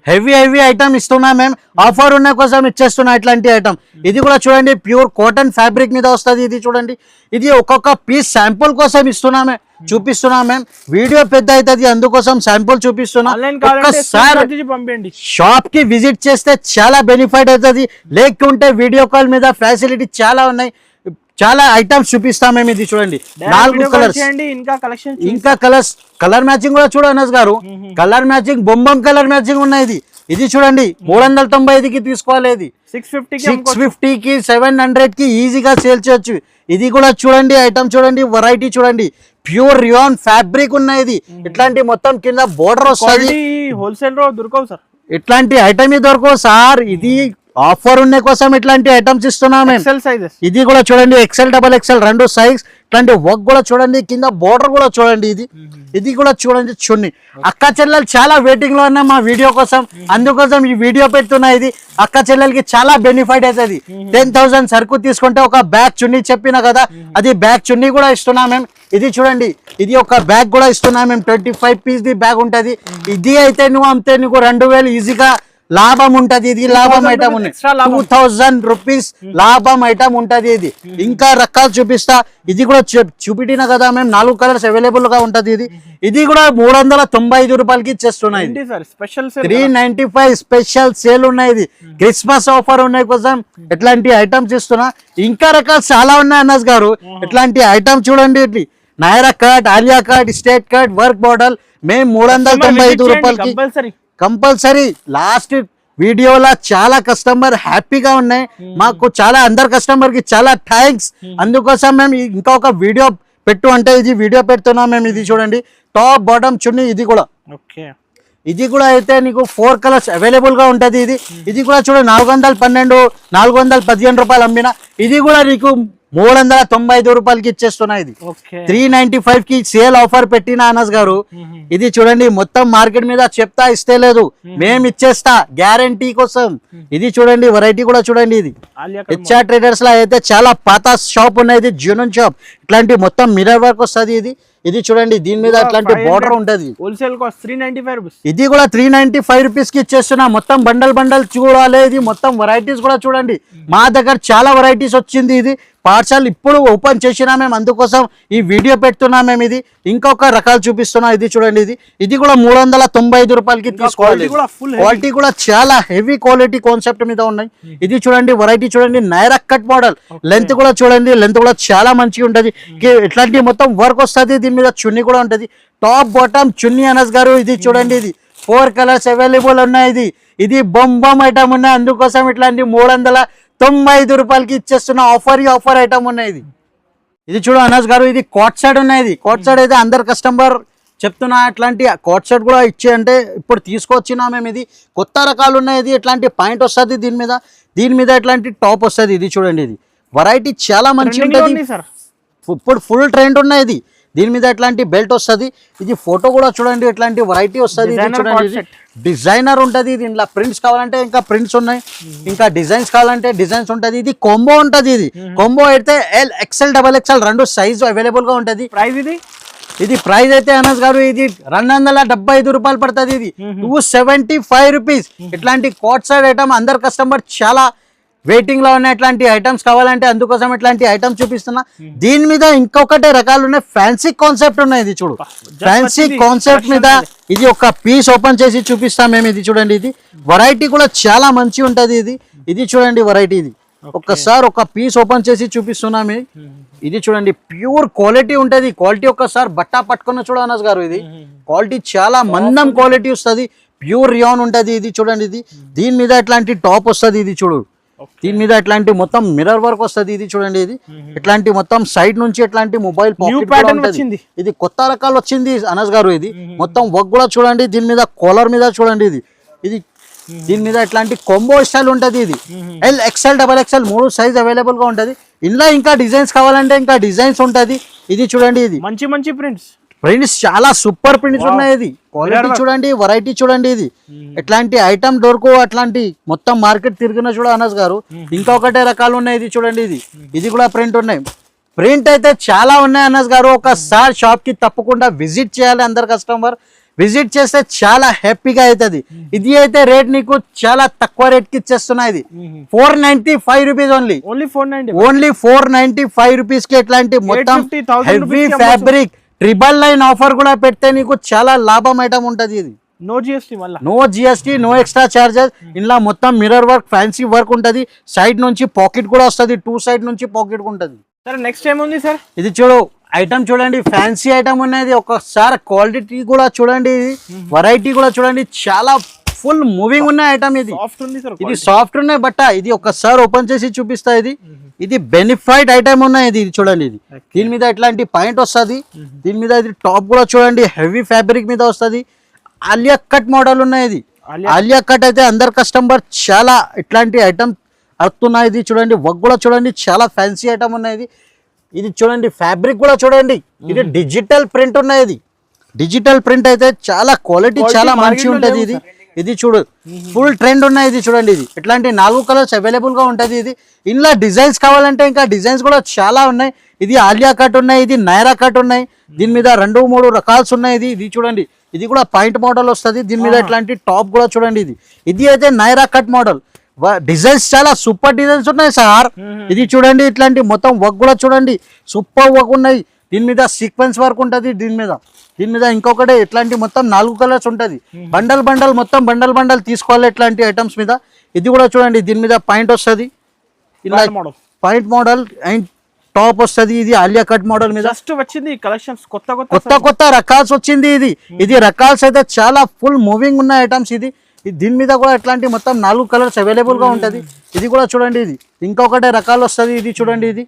హెవీ ఐటమ్ ఇస్తున్నా మేము. ఆఫర్ ఉన్న కోసం ఇచ్చేస్తున్నా ఇట్లాంటి ఐటమ్. ఇది కూడా చూడండి, ప్యూర్ కాటన్ ఫ్యాబ్రిక్ మీద వస్తుంది. ఇది చూడండి, ఇది ఒక్కొక్క పీస్ శాంపుల్ కోసం ఇస్తున్నామే, చూపిస్తున్నాం మేము. వీడియో పెద్ద అవుతుంది, అందుకోసం శాంపుల్ చూపిస్తున్నా. ఒక్కసారి షాప్ కి విజిట్ చేస్తే చాలా బెనిఫిట్ అవుతుంది. లేకుంటే వీడియో కాల్ మీద ఫెసిలిటీ చాలా ఉన్నాయి. చాలా ఐటమ్స్ చూపిస్తాం మేము. ఇది చూడండి, 4 కలర్స్. ఇంకా కలర్ మ్యాచింగ్ కూడా చూడండి అనస్ గారు. కలర్ మ్యాచింగ్, బొంబం కలర్ మ్యాచింగ్ ఉన్నాయి. ఇది చూడండి, 395 కి తీసుకోవాలి. ఇది 650 కి 700 కి ఈజీగా సేల్ చేయొచ్చు. ఇది కూడా చూడండి, ఐటమ్ చూడండి, వెరైటీ చూడండి. ప్యూర్ రియాన్ ఫ్యాబ్రిక్ ఉన్నాయి. ఇట్లాంటి మొత్తం కింద బోర్డర్ వస్తుంది. హోల్సేల్ లో దొరకవు సార్, ఇట్లాంటి ఐటమ్ దొరకవు సార్. ఇది ఆఫర్ ఉన్న కోసం ఇట్లాంటి ఐటమ్స్ ఇస్తున్నాం. ఇది కూడా చూడండి, XL XXL రెండు సైజ్ ఇట్లాంటి వర్క్ కూడా చూడండి, కింద బోర్డర్ కూడా చూడండి, ఇది కూడా చూడండి చున్ని. అక్క చెల్లెలు చాలా వెయిటింగ్ లో ఉన్నాయి మా వీడియో కోసం, అందుకోసం ఈ వీడియో పెడుతున్నా. ఇది అక్క చెల్లెలకి చాలా బెనిఫిట్ అవుతుంది. 10,000 సరుకు తీసుకుంటే ఒక బ్యాగ్ చున్నీ చెప్పిన కదా, అది బ్యాగ్ చున్నీ కూడా ఇస్తున్నాం మేము. ఇది చూడండి, ఇది ఒక బ్యాగ్ కూడా ఇస్తున్నాం మేము. 25 పీస్ ది బ్యాగ్ ఉంటది. ఇది అయితే నువ్వు అమ్మితే నీకు 2,000 ఈజీగా లాభం ఉంటది. ఇది లాభం ఐటమ్ ఉంది, 2,000 రూపీస్ లాభం ఐటమ్ ఉంటది. ఇది ఇంకా రకాలు చూపిస్తా. ఇది కూడా చూపిటిన కదా మేము, 4 కలర్స్ అవైలబుల్ గా ఉంటది. ఇది కూడా 395 రూపాయలకి ఇచ్చేస్తున్నాయి. 395 స్పెషల్ సేల్ ఉన్నాయి. ఇది క్రిస్మస్ ఆఫర్ ఉన్నాయి కోసం ఎట్లాంటి ఐటమ్స్ ఇస్తున్నా. ఇంకా రకాలు చాలా ఉన్నాయి అన్నస్ గారు. ఎట్లాంటి ఐటమ్ చూడండి, ఇట్లా Naira cut, Alia cut, state cut, work model మేము 395 రూపాయలకి కంపల్సరీ. లాస్ట్ వీడియోలో చాలా కస్టమర్ హ్యాపీగా ఉన్నాయి. మాకు చాలా అందరు కస్టమర్ కి చాలా థ్యాంక్స్. అందుకోసం మేము ఇంకా ఒక వీడియో పెట్టు అంటే ఇది వీడియో పెడుతున్నాం మేము. ఇది చూడండి, టాప్ బాటమ్ చున్నీ. ఇది కూడా అయితే నీకు 4 కలర్స్ అవైలబుల్ గా ఉంటది. ఇది కూడా చూడండి, 412, 415 రూపాయలు అమ్మిన. ఇది కూడా నీకు 395 రూపాయలకి ఇచ్చేస్తున్నాయి. ఇది 395 కి సేల్ ఆఫర్ పెట్టిన అనస్ గారు. ఇది చూడండి, మొత్తం మార్కెట్ మీద చెప్తా ఇస్తే లేదు, మేము ఇచ్చేస్తా గ్యారంటీ కోసం. ఇది చూడండి, వెరైటీ కూడా చూడండి. ఇది హెచ్ఆర్ ట్రేడర్స్ లో అయితే చాలా పాత షాప్ ఉన్నాయి. ఇది జూనన్ షాప్. ఇట్లాంటి మొత్తం మిర్రర్ వర్క్ వస్తుంది. ఇది చూడండి, దీని మీద అట్లాంటి బార్డర్ ఉంటది. Wholesale cost 395 rupees. ఇది కూడా 395 రూపీస్ కి ఇచ్చేస్తున్నా. మొత్తం బండల్ చూడాలి. ఇది మొత్తం వెరైటీస్ కూడా చూడండి, మా దగ్గర చాలా వెరైటీస్ వచ్చింది. ఇది పార్సల్ ఇప్పుడు ఓపెన్ చేసినా మేము, అందుకోసం ఈ వీడియో పెడుతున్నా మేము. ఇది ఇంకొక రకాలు చూపిస్తున్నా. ఇది చూడండి, ఇది కూడా 395 రూపాయలకి తీసుకోవాలి. క్వాలిటీ కూడా చాలా హెవీ క్వాలిటీ కాన్సెప్ట్ మీద ఉన్నాయి. ఇది చూడండి, వెరైటీ చూడండి, నైరా కట్ మోడల్. లెంత్ కూడా చూడండి, లెంత్ కూడా చాలా మంచిగా ఉంటది. ఇట్లాంటి మొత్తం వర్క్ వస్తుంది. దీని మీద చున్నీ కూడా ఉంటది, టాప్ బాటమ్ చున్నీ అనస్ గారు. ఇది చూడండి, ఇది 4 కలర్స్ అవైలబుల్ ఉన్నాయి. ఇది బొంబమ్ ఐటమ్ ఉన్నాయి, అందుకోసం ఇట్లాంటి 395 రూపాయలకి ఇచ్చేస్తున్న ఆఫర్ ఐటమ్ ఉన్నాయి. ఇది చూడు అనస్ గారు, ఇది కోట్ సైడ్ ఉన్నాయి. కోట్ సైడ్ అయితే అందరు కస్టమర్ చెప్తున్నా, అట్లాంటి కోట్ సైడ్ కూడా ఇచ్చే అంటే ఇప్పుడు తీసుకొచ్చినా మేము. ఇది కొత్త రకాలు ఉన్నాయి. ఇది ఎట్లాంటి పాయింట్ వస్తుంది దీని మీద ఎట్లాంటి టాప్ వస్తుంది. ఇది చూడండి, ఇది వెరైటీ చాలా మంచిగా ఉంటుంది. ఇప్పుడు ఫుల్ ట్రెండ్ ఉన్నాయి. దీని మీద ఎట్లాంటి బెల్ట్ వస్తుంది. ఇది ఫోటో కూడా చూడండి, ఎట్లాంటి వెరైటీ వస్తుంది. చూడండి, డిజైనర్ ఉంటుంది. దీంట్లో ప్రింట్స్ కావాలంటే ఇంకా ప్రింట్స్ ఉన్నాయి, ఇంకా డిజైన్స్ కావాలంటే డిజైన్స్ ఉంటుంది. ఇది కాంబో ఉంటుంది. ఇది కాంబో అయితే L XL XXL 2 size available గా ఉంటుంది. ప్రైస్ ఇది ప్రైస్ అయితే అనస్ గారు, ఇది 275 రూపాయలు పడుతుంది. ఇది 275 రూపీస్. ఇట్లాంటి కోట్ సైడ్ ఐటమ్ అందరు కస్టమర్ చాలా వెయిటింగ్ లో ఉన్నాయి. ఇట్లాంటి ఐటమ్స్ కావాలంటే అందుకోసం ఇట్లాంటి ఐటమ్స్ చూపిస్తున్నా. దీని మీద ఇంకొకటే రకాలు ఉన్నాయి, ఫ్యాన్సీ కాన్సెప్ట్ ఉన్నాయి. ఇది చూడు, ఫ్యాన్సీ కాన్సెప్ట్ మీద ఇది ఒక పీస్ ఓపెన్ చేసి చూపిస్తాం మేము. ఇది చూడండి, ఇది వెరైటీ కూడా చాలా మంచి ఉంటది. ఇది చూడండి వెరైటీ. ఇది ఒక్కసారి ఒక పీస్ ఓపెన్ చేసి చూపిస్తున్నాము. ఇది చూడండి, ప్యూర్ క్వాలిటీ ఉంటది. క్వాలిటీ ఒక్కసారి బట్ట పట్టుకున్న చూడ అనస్ గారు, ఇది క్వాలిటీ చాలా మందం క్వాలిటీ వస్తుంది. ప్యూర్ రియాన్ ఉంటది. ఇది చూడండి, దీని మీద ఇట్లాంటి టాప్ వస్తుంది. ఇది చూడు, దీని మీద ఇట్లాంటి మొత్తం మిర్రర్ వర్క్ వస్తుంది. ఇది చూడండి, ఇది ఇట్లాంటి మొత్తం సైడ్ నుంచి ఇట్లాంటి మొబైల్ పాకెట్. ఇది కొత్త రకాలు వచ్చింది అనస్ గారు. ఇది మొత్తం వర్క్ కూడా చూడండి. దీని మీద కాలర్ మీద చూడండి, ఇది దీని మీద ఇట్లాంటి కాంబో స్టైల్ ఉంటది. ఇది L XXL XXL 3 size available గా ఉంటది. ఇందులో ఇంకా డిజైన్స్ కావాలంటే ఇంకా డిజైన్స్ ఉంటది. ఇది చూడండి, ఇది మంచి ప్రింట్స్ చాలా సూపర్ ప్రింట్స్ ఉన్నాయి. ఇది క్వాలిటీ చూడండి, వెరైటీ చూడండి. ఇది ఎట్లాంటి ఐటమ్ దొరకు అట్లాంటి మొత్తం మార్కెట్ తిరిగిన చూడ అనస్ గారు. ఇంకొకటే రకాలు ఉన్నాయి. ఇది చూడండి, ఇది కూడా ప్రింట్ ఉన్నాయి. ప్రింట్ అయితే చాలా ఉన్నాయి అనస్ గారు. ఒకసారి షాప్ కి తప్పకుండా విజిట్ చేయాలి. అందరు కస్టమర్ విజిట్ చేస్తే చాలా హ్యాపీగా అవుతుంది. ఇది అయితే రేట్ నీకు చాలా తక్కువ రేట్ కి ఇచ్చేస్తున్నా. ఇది 495 రూపీస్ ఓన్లీ 495 రూపీస్ కి ఇట్లాంటి మొత్తం హెవీ ఫ్యాబ్రిక్ 999 ఆఫర్ కూడా పెడితే నీకు చాలా లాభం ఐటమ్ ఉంటది. ఇది no GST, no extra charges. ఇందులో మొత్తం మిర్రర్ వర్క్, ఫ్యాన్సీ వర్క్ ఉంటది. సైడ్ నుంచి పాకెట్ కూడా వస్తుంది, 2 సైడ్ నుంచి పాకెట్ ఉంటది. సార్ నెక్స్ట్ ఏముంది సార్? ఇది చూడు ఐటమ్ చూడండి, ఫ్యాన్సీ ఐటమ్ ఉన్నది. ఒకసారి క్వాలిటీ కూడా చూడండి, వెరైటీ కూడా చూడండి, చాలా ఫుల్ మూవింగ్ ఉన్న ఐటమ్. ఇది సాఫ్ట్ ఉన్నాయి బట్ట. ఇది ఒకసారి ఓపెన్ చేసి చూపిస్తా. ఇది బెనిఫైట్ ఐటమ్ ఉన్నాయి. ఇది చూడండి, దీని మీద ఇట్లాంటి పాయింట్ వస్తుంది. దీని మీద ఇది టాప్ కూడా చూడండి, హెవీ ఫ్యాబ్రిక్ మీద వస్తుంది. ఆలియా కట్ మోడల్ ఉన్నాయి. ఇది ఆలియా కట్ అయితే అందరు కస్టమర్ చాలా ఇట్లాంటి ఐటమ్ అడుగుతున్నాయి. ఇది చూడండి, వర్క్ కూడా చూడండి, చాలా ఫ్యాన్సీ ఐటమ్ ఉన్నాయి. ఇది చూడండి ఫ్యాబ్రిక్ కూడా చూడండి, ఇది డిజిటల్ ప్రింట్ ఉన్నాయి. ఇది డిజిటల్ ప్రింట్ అయితే చాలా క్వాలిటీ చాలా మంచి ఉంటది. ఇది ఇది చూడు ఫుల్ ట్రెండ్ ఉన్నాయి. ఇది చూడండి, ఇది ఇట్లాంటి 4 కలర్స్ అవైలబుల్ గా ఉంటది. ఇది ఇందులో డిజైన్స్ కావాలంటే ఇంకా డిజైన్స్ కూడా చాలా ఉన్నాయి. ఇది ఆలియా కట్ ఉన్నాయి, ఇది నైరా కట్ ఉన్నాయి. దీని మీద 2-3 రకాల్స్ ఉన్నాయి. ఇది చూడండి, ఇది కూడా పాయింట్ మోడల్ వస్తుంది. దీని మీద ఇట్లాంటి టాప్ కూడా చూడండి. ఇది అయితే నైరా కట్ మోడల్. డిజైన్స్ చాలా సూపర్ డిజైన్స్ ఉన్నాయి సార్. ఇది చూడండి, ఇట్లాంటి మొత్తం వర్క్ కూడా చూడండి, సూపర్ వర్క్ ఉన్నాయి. దీని మీద సీక్వెన్స్ వర్క్ ఉంటుంది. దీని మీద ఇంకొకటి ఇట్లాంటి మొత్తం 4 కలర్స్ ఉంటుంది. బండల్ మొత్తం బండల్ తీసుకోవాలి ఇట్లాంటి ఐటమ్స్ మీద. ఇది కూడా చూడండి, దీని మీద పాయింట్ వస్తుంది, ఇలా పాయింట్ మోడల్ అండ్ టాప్ వస్తుంది. ఇది ఆలియా కట్ మోడల్ మీద జస్ట్ వచ్చింది కలెక్షన్స్, కొత్త రకాల్స్ వచ్చింది. ఇది రకాల్స్ అయితే చాలా ఫుల్ మూవింగ్ ఉన్న ఐటమ్స్. ఇది దీని మీద కూడా ఇట్లాంటి మొత్తం 4 కలర్స్ అవైలబుల్ గా ఉంటది. ఇది కూడా చూడండి, ఇది ఇంకొకటి రకాలు వస్తుంది. ఇది చూడండి, ఇది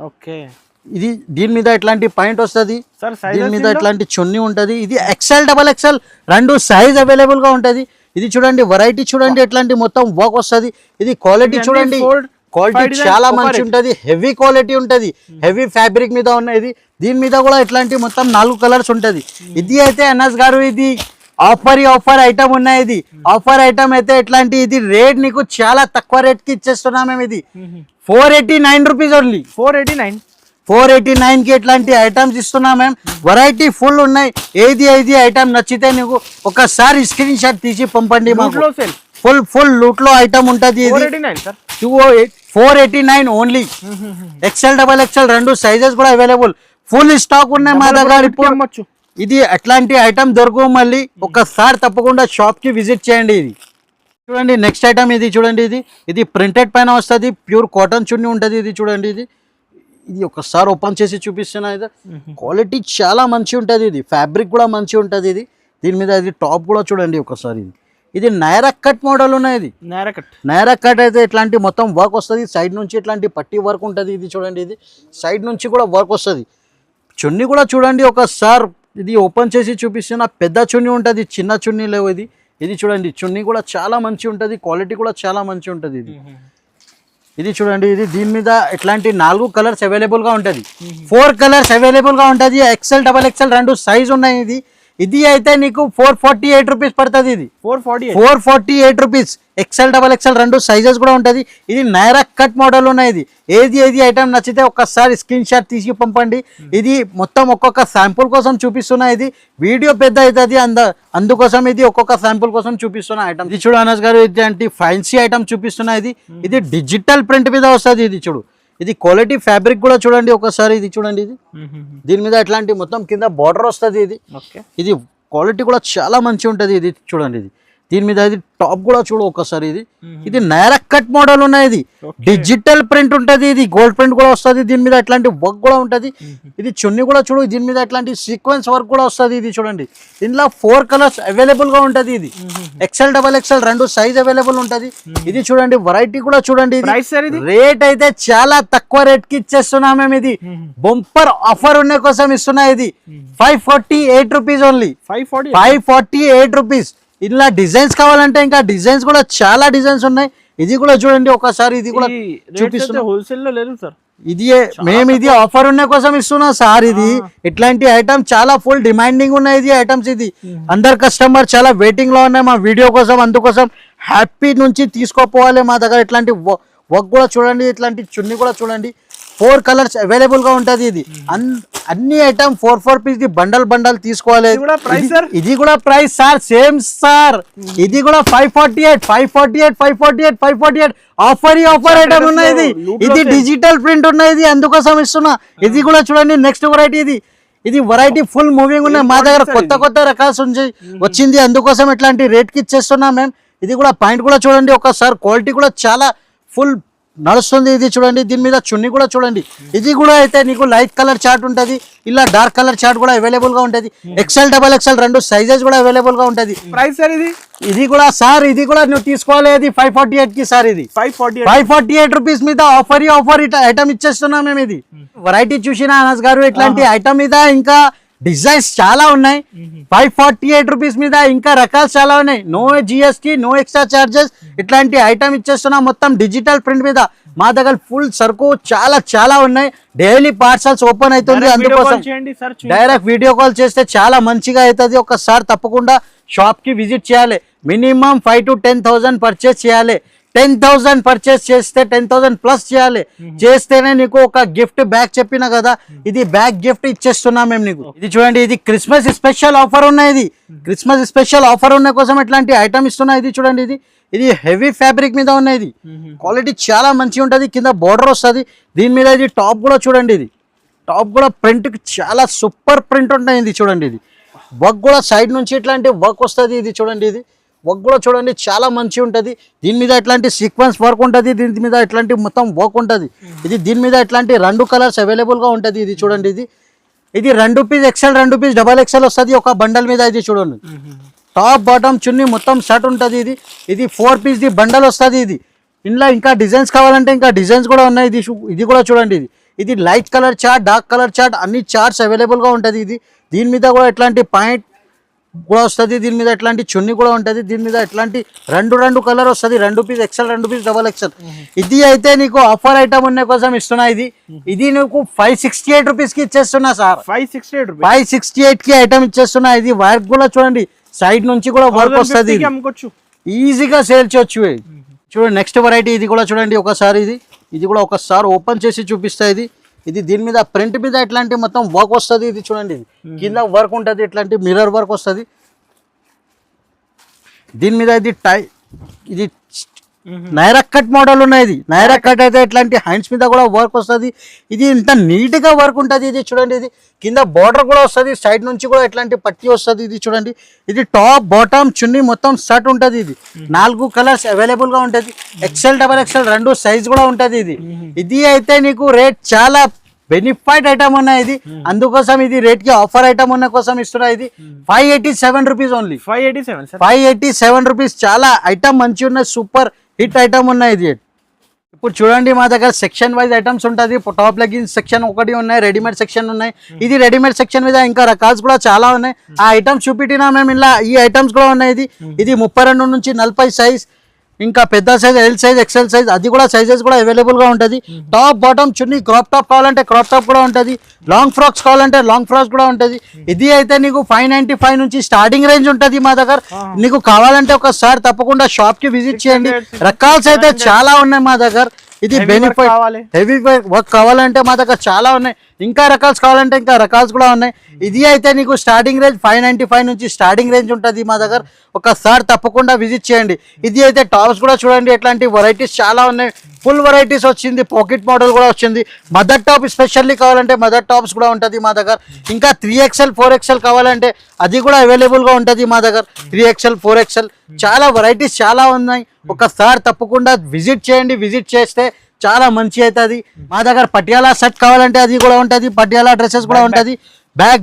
ఓకే. ఇది దీని మీద ఇట్లాంటి పాయింట్ వస్తుంది. దీని మీద ఇట్లాంటి చున్నీ ఉంటది. ఇది XL, XXL 2 సైజ్ అవైలబుల్ గా ఉంటది. ఇది చూడండి, వెరైటీ చూడండి, ఇట్లాంటి మొత్తం వర్క్ వస్తుంది. ఇది క్వాలిటీ చూడండి, క్వాలిటీ చాలా మంచి ఉంటది. హెవీ క్వాలిటీ ఉంటది, హెవీ ఫ్యాబ్రిక్ మీద ఉన్నది. దీని మీద కూడా ఇట్లాంటి మొత్తం 4 కలర్స్ ఉంటది. ఇది అయితే అనస్ గారు ఇది ఆఫర్ ఐటమ్ ఉన్నాయి. ఇది ఆఫర్ ఐటమ్ అయితే ఇట్లాంటి ఇది రేట్ నీకు చాలా తక్కువ రేట్ కి ఇచ్చేస్తున్నాం మేము. ఇది 489 రూపీస్ ఓన్లీ. 489 కి ఇట్లాంటి ఐటమ్స్ ఇస్తున్నాం మేము. వెరైటీ ఫుల్ ఉన్నాయి. ఏది ఐటమ్ నచ్చితే నీకు ఒకసారి స్క్రీన్ షాట్ తీసి పంపండి మాకు. ఫుల్ లూట్ లో ఐటమ్ ఉంటది. 489 ఓన్లీ. XL, XXL 2 సైజెస్ కూడా అవైలబుల్. ఫుల్ స్టాక్ ఉన్నాయి మా దగ్గర ఇప్పుడు. ఇది అట్లాంటి ఐటమ్ దొరకవు. మళ్ళీ ఒకసారి తప్పకుండా షాప్ కి విజిట్ చేయండి. ఇది చూడండి, నెక్స్ట్ ఐటమ్ ఇది చూడండి, ఇది ప్రింటెడ్ పైన వస్తుంది. ప్యూర్ కాటన్ చున్నీ ఉంటుంది. ఇది చూడండి, ఇది ఒకసారి ఓపెన్ చేసి చూపిస్తున్నా. ఇది క్వాలిటీ చాలా మంచి ఉంటుంది. ఇది ఫ్యాబ్రిక్ కూడా మంచి ఉంటుంది. దీని మీద ఇది టాప్ కూడా చూడండి ఒకసారి. ఇది నైరా కట్ మోడల్ ఉన్నాయి. ఇది నైరా కట్ అయితే ఇట్లాంటి మొత్తం వర్క్ వస్తుంది. సైడ్ నుంచి ఇట్లాంటి పట్టి వర్క్ ఉంటుంది. ఇది చూడండి, ఇది సైడ్ నుంచి కూడా వర్క్ వస్తుంది. చున్నీ కూడా చూడండి ఒకసారి. ఇది ఓపెన్ చేసి చూపిస్తున్నా. పెద్ద చున్నీ ఉంటుంది, చిన్న చున్నీ లేవు. ఇది చూడండి, చున్నీ కూడా చాలా మంచి ఉంటుంది. క్వాలిటీ కూడా చాలా మంచి ఉంటుంది. ఇది చూడండి, దీని మీద ఇట్లాంటి 4 కలర్స్ అవైలబుల్ గా ఉంటుంది. 4 కలర్స్ అవైలబుల్ గా ఉంటుంది. XL, XXL 2 సైజ్ ఉన్నాయి. ఇది అయితే నీకు 448 రూపీస్ పడుతుంది. ఇది 448 రూపీస్. XL, XXL 2 సైజెస్ కూడా ఉంటుంది. ఇది నైరా కట్ మోడల్ ఉన్నాయి. ఏది ఐటమ్ నచ్చితే ఒక్కసారి స్క్రీన్ షాట్ తీసి పంపండి. ఇది మొత్తం ఒక్కొక్క శాంపుల్ కోసం చూపిస్తున్నా. ఇది వీడియో పెద్ద అవుతుంది, అందుకోసం ఇది ఒక్కొక్క శాంపుల్ కోసం చూపిస్తున్నా ఐటమ్. ఇది చూడు అనస్ గారు, ఇట్లాంటి ఫ్యాన్సీ ఐటమ్ చూపిస్తున్నా. ఇది డిజిటల్ ప్రింట్ మీద వస్తుంది. ఇది చూడు, ఇది క్వాలిటీ ఫ్యాబ్రిక్ కూడా చూడండి ఒకసారి. ఇది చూడండి, దీని మీద ఇట్లాంటి మొత్తం కింద బార్డర్ వస్తుంది. ఇది క్వాలిటీ కూడా చాలా మంచి ఉంటుంది. ఇది చూడండి, దీని మీద ఇది టాప్ కూడా చూడు ఒకసారి. ఇది నైరా కట్ మోడల్ ఉన్నాయి. ఇది డిజిటల్ ప్రింట్ ఉంటుంది. ఇది గోల్డ్ ప్రింట్ కూడా వస్తుంది. దీని మీద ఇట్లాంటి వర్క్ కూడా ఉంటుంది. ఇది చున్నీ కూడా చూడు, దీని మీద ఇట్లాంటి సీక్వెన్స్ వర్క్ కూడా వస్తుంది. ఇది చూడండి, దీనిలో 4 కలర్స్ అవైలబుల్ గా ఉంటుంది. ఇది XL, XXL 2 సైజ్ అవైలబుల్ ఉంటుంది. ఇది చూడండి, వెరైటీ కూడా చూడండి. రేట్ అయితే చాలా తక్కువ రేట్ కి ఇచ్చేస్తున్నాం మేము. ఇది బంపర్ ఆఫర్ ఉన్న కోసం ఇస్తున్నా. ఇది 548 రూపీస్ ఓన్లీ. 548 రూపీస్. ఇలా డిజైన్స్ కావాలంటే ఇంకా డిజైన్స్ కూడా చాలా డిజైన్స్ ఉన్నాయి. ఇది కూడా చూడండి ఒకసారి. ఇది కూడా చూపిస్తున్నా. హోల్సేల్ లో లేదు సార్. ఇది ఆఫర్ ఉన్న కోసం ఇస్తున్నా సార్. ఇది ఇట్లాంటి ఐటమ్ చాలా ఫుల్ డిమాండింగ్ ఉన్నాయి. ఇది ఐటమ్స్ అందరు కస్టమర్ చాలా వెయిటింగ్ లో ఉన్నాయి మా వీడియో కోసం. అందుకోసం హ్యాపీ నుంచి తీసుకోపోవాలి మా దగ్గర. ఇట్లాంటి వర్క్ కూడా చూడండి, ఇట్లాంటి చున్నీ కూడా చూడండి. 4 కలర్స్ అవైలబుల్ గా ఉంటది. ఇది అన్ని ఐటమ్ 4 పీస్ బండల్ తీసుకోవాలి. ఇది కూడా ప్రైస్ సార్ సేమ్ సార్. ఇది కూడా 548 ఆఫర్ ఐటమ్ ఉన్నాయి. ఇది డిజిటల్ ప్రింట్ ఉన్నాయి. అందుకోసం ఇస్తున్నా. ఇది కూడా చూడండి, నెక్స్ట్ వెరైటీ. ఇది వెరైటీ ఫుల్ మూవింగ్ ఉన్నాయి మా దగ్గర. కొత్త రకాలు వచ్చింది. అందుకోసం ఇట్లాంటి రేట్ కి ఇచ్చేస్తున్నాం మేము. ఇది కూడా పాయింట్ కూడా చూడండి ఒకసారి. క్వాలిటీ కూడా చాలా ఫుల్ నడుస్తుంది. ఇది చూడండి, దీని మీద చున్నీ కూడా చూడండి. ఇది కూడా అయితే నీకు లైట్ కలర్ చార్ట్ ఉంటుంది. ఇలా డార్క్ కలర్ చార్ట్ కూడా అవైలబుల్ గా ఉంటుంది. XL, XXL 2 సైజెస్ కూడా అవైలబుల్ గా ఉంటుంది. ప్రైస్ సార్ ఇది కూడా సార్, ఇది కూడా నువ్వు తీసుకోవాలి. ఇది 548 కి సార్. ఇది 548 రూపీస్ మీద ఆఫర్ ఐటమ్ ఇచ్చేస్తున్నాం మేము. ఇది వెరైటీ చూసినా అనస్ గారు, ఇట్లాంటి ఐటమ్ మీద ఇంకా డిజైన్స్ చాలా ఉన్నాయి. 548 రూపీస్ మీద ఇంకా రకాలు చాలా ఉన్నాయి. No GST, no extra charges, ఇట్లాంటి ఐటమ్ ఇచ్చేస్తున్నా. మొత్తం డిజిటల్ ప్రింట్ మీద మా దగ్గర ఫుల్ సరుకు చాలా చాలా ఉన్నాయి. డైలీ పార్సల్స్ ఓపెన్ అవుతుంది, అందుకోసం డైరెక్ట్ వీడియో కాల్ చేస్తే చాలా మంచిగా అవుతుంది. ఒకసారి తప్పకుండా షాప్ కి విజిట్ చేయాలి. మినిమం 5,000 to 10,000 పర్చేస్ చేయాలి. 10,000 పర్చేస్ చేస్తే 10,000 ప్లస్ చేయాలి. చేస్తేనే నీకు ఒక గిఫ్ట్ బ్యాగ్ చెప్పిన కదా, ఇది బ్యాగ్ గిఫ్ట్ ఇచ్చేస్తున్నాం మేము నీకు. ఇది చూడండి, ఇది క్రిస్మస్ స్పెషల్ ఆఫర్ ఉన్నాయి. ఇది క్రిస్మస్ స్పెషల్ ఆఫర్ ఉన్న కోసం ఇట్లాంటి ఐటమ్ ఇస్తున్నా. ఇది చూడండి, ఇది హెవీ ఫ్యాబ్రిక్ మీద ఉన్నాయి. ఇది క్వాలిటీ చాలా మంచిగా ఉంటుంది. కింద బార్డర్ వస్తుంది దీని మీద. ఇది టాప్ కూడా చూడండి, ఇది టాప్ కూడా ప్రింట్ చాలా సూపర్ ప్రింట్ ఉంటుంది. ఇది చూడండి, ఇది వర్క్ కూడా సైడ్ నుంచి ఇట్లాంటి వర్క్ వస్తుంది. ఇది చూడండి, ఇది వర్క్ కూడా చూడండి చాలా మంచిగా ఉంటుంది. దీని మీద ఇట్లాంటి సీక్వెన్స్ వర్క్ ఉంటుంది. దీని మీద ఇట్లాంటి మొత్తం వర్క్ ఉంటుంది. ఇది దీని మీద ఇట్లాంటి 2 కలర్స్ అవైలబుల్గా ఉంటుంది. ఇది చూడండి, ఇది 2 పీస్ ఎక్సెల్, 2 పీస్ XXL వస్తుంది ఒక బండల్ మీద. ఇది చూడండి, టాప్ బాటమ్ చున్నీ మొత్తం షర్ట్ ఉంటుంది. ఇది 4 పీస్ బండల్ వస్తుంది. ఇందులో ఇంకా డిజైన్స్ కావాలంటే ఇంకా డిజైన్స్ కూడా ఉన్నాయి. ఇది కూడా చూడండి, ఇది light colour chart, dark colour chart, అన్ని చార్ట్స్ అవైలబుల్గా ఉంటుంది. దీని మీద కూడా ఇట్లాంటి పాయింట్ కూడా వస్తుంది. దీని మీద ఇట్లాంటి చున్నీ కూడా ఉంటుంది. దీని మీద ఇట్లాంటి 2 కలర్ వస్తుంది. 2 పీస్ ఎక్సెల్, 2 పీస్ XXL. ఇది అయితే నీకు ఆఫర్ ఐటమ్ ఉన్న కోసం ఇస్తున్నా. ఇది నీకు 568 రూపీస్ కి ఇచ్చేస్తున్నా సార్. 568 కి ఐటమ్ ఇచ్చేస్తున్నా. ఇది వర్క్ కూడా చూడండి, సైడ్ నుంచి కూడా వర్క్ వస్తుంది. ఈజీగా సేల్ చేయొచ్చు. చూడండి నెక్స్ట్ వెరైటీ, ఇది కూడా చూడండి ఒకసారి. ఇది కూడా ఒకసారి ఓపెన్ చేసి చూపిస్తా. ఇది దీని మీద ప్రింట్ మీద ఇట్లాంటి మొత్తం వర్క్ వస్తుంది. ఇది చూడండి, కింద వర్క్ ఉంటుంది, ఇట్లాంటి మిర్రర్ వర్క్ వస్తుంది దీని మీద. ఇది నైరా కట్ మోడల్ ఉన్నాయి. ఇది నైరా కట్ అయితే ఇట్లాంటి హ్యాండ్స్ మీద కూడా వర్క్ వస్తుంది. ఇది ఇంత నీట్ గా వర్క్ ఉంటుంది. ఇది చూడండి, ఇది కింద బార్డర్ కూడా వస్తుంది, సైడ్ నుంచి కూడా ఇట్లాంటి పట్టి వస్తుంది. ఇది చూడండి, ఇది టాప్ బాటమ్ చున్నీ మొత్తం షర్ట్ ఉంటుంది. ఇది 4 కలర్స్ అవైలబుల్ గా ఉంటుంది. XL, XXL 2 సైజ్ కూడా ఉంటుంది. ఇది అయితే నీకు రేట్ చాలా బెనిఫిట్ ఐటమ్ ఉన్నాయి. ఇది అందుకోసం ఇది రేట్ కి ఆఫర్ ఐటమ్ ఉన్న కోసం ఇస్తున్నా. ఇది 587 రూపీస్ ఓన్లీ. 587 రూపీస్. చాలా ఐటమ్ మంచి ఉన్నాయి, సూపర్ హిట్ ఐటమ్ ఉన్నాయి. ఇది ఇప్పుడు చూడండి, మా దగ్గర సెక్షన్ వైజ్ ఐటమ్స్ ఉంటుంది. టాప్ లెగిన్స్ సెక్షన్ ఒకటి ఉన్నాయి, రెడీమేడ్ సెక్షన్ ఉన్నాయి. ఇది రెడీమేడ్ సెక్షన్ మీద ఇంకా రకాల్స్ కూడా చాలా ఉన్నాయి. ఆ ఐటమ్స్ చూపినా మేము ఇలా ఈ ఐటమ్స్ కూడా ఉన్నాయి. ఇది 32 నుంచి 40 సైజ్, ఇంకా పెద్ద size, L size, XL size, అది కూడా సైజెస్ కూడా అవైలబుల్ గా ఉంటుంది. టాప్ బాటమ్ చున్నీ, క్రాప్ టాప్ కావాలంటే క్రాప్ టాప్ కూడా ఉంటుంది. లాంగ్ ఫ్రాక్స్ కావాలంటే లాంగ్ ఫ్రాక్స్ కూడా ఉంటుంది. ఇది అయితే నీకు 595 నుంచి స్టార్టింగ్ రేంజ్ ఉంటుంది మా దగ్గర. నీకు కావాలంటే ఒకసారి తప్పకుండా షాప్ కి విజిట్ చేయండి. రకాల్స్ అయితే చాలా ఉన్నాయి మా దగ్గర. ఇది బెనిఫిట్ హెవీ వర్క్ కావాలంటే మా దగ్గర చాలా ఉన్నాయి. ఇంకా రకాల్స్ కావాలంటే ఇంకా రకాల్స్ కూడా ఉన్నాయి. ఇది అయితే నీకు స్టార్టింగ్ రేంజ్ 595 నుంచి స్టార్టింగ్ రేంజ్ ఉంటుంది మా దగ్గర. ఒకసారి తప్పకుండా విజిట్ చేయండి. ఇది అయితే టాప్స్ కూడా చూడండి, ఇట్లాంటి వెరైటీస్ చాలా ఉన్నాయి. ఫుల్ వెరైటీస్ వచ్చింది, పాకెట్ మోడల్ కూడా వచ్చింది. మదర్ టాప్ స్పెషల్లీ కావాలంటే మదర్ టాప్స్ కూడా ఉంటుంది మా దగ్గర. ఇంకా 3XL 4XL కావాలంటే అది కూడా అవైలబుల్ గా ఉంటుంది మా దగ్గర. 3XL 4XL చాలా వెరైటీస్ చాలా ఉన్నాయి. ఒకసారి తప్పకుండా విజిట్ చేయండి. విజిట్ చేస్తే చాలా మంచి అవుతుంది. మా దగ్గర పటియాలా సెట్ కావాలంటే అది కూడా ఉంటుంది. పటియాలా డ్రెస్సెస్ కూడా ఉంటుంది.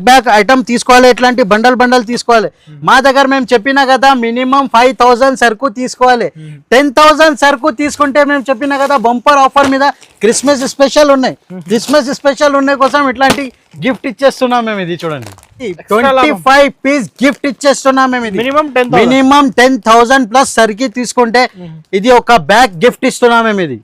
బ్యాక్ ఐటమ్ తీసుకోవాలి, ఇట్లాంటి బండల్ తీసుకోవాలి. మా దగ్గర మేము చెప్పినా కదా, మినిమం 5,000 సరుకు తీసుకోవాలి. 10,000 సరుకు తీసుకుంటే మేము చెప్పినా కదా బంపర్ ఆఫర్ మీద క్రిస్మస్ స్పెషల్ ఉన్నాయి. క్రిస్మస్ స్పెషల్ ఉన్నాయి కోసం ఇట్లాంటి గిఫ్ట్ ఇచ్చేస్తున్నాం మేము. ఇది చూడండి, 25 పీస్ గిఫ్ట్ ఇచ్చేస్తున్నాం మేము. ఇది మినిమం 10,000 ప్లస్ సరికి తీసుకుంటే ఇది ఒక బ్యాగ్ గిఫ్ట్ ఇస్తున్నాం మేము. ఇది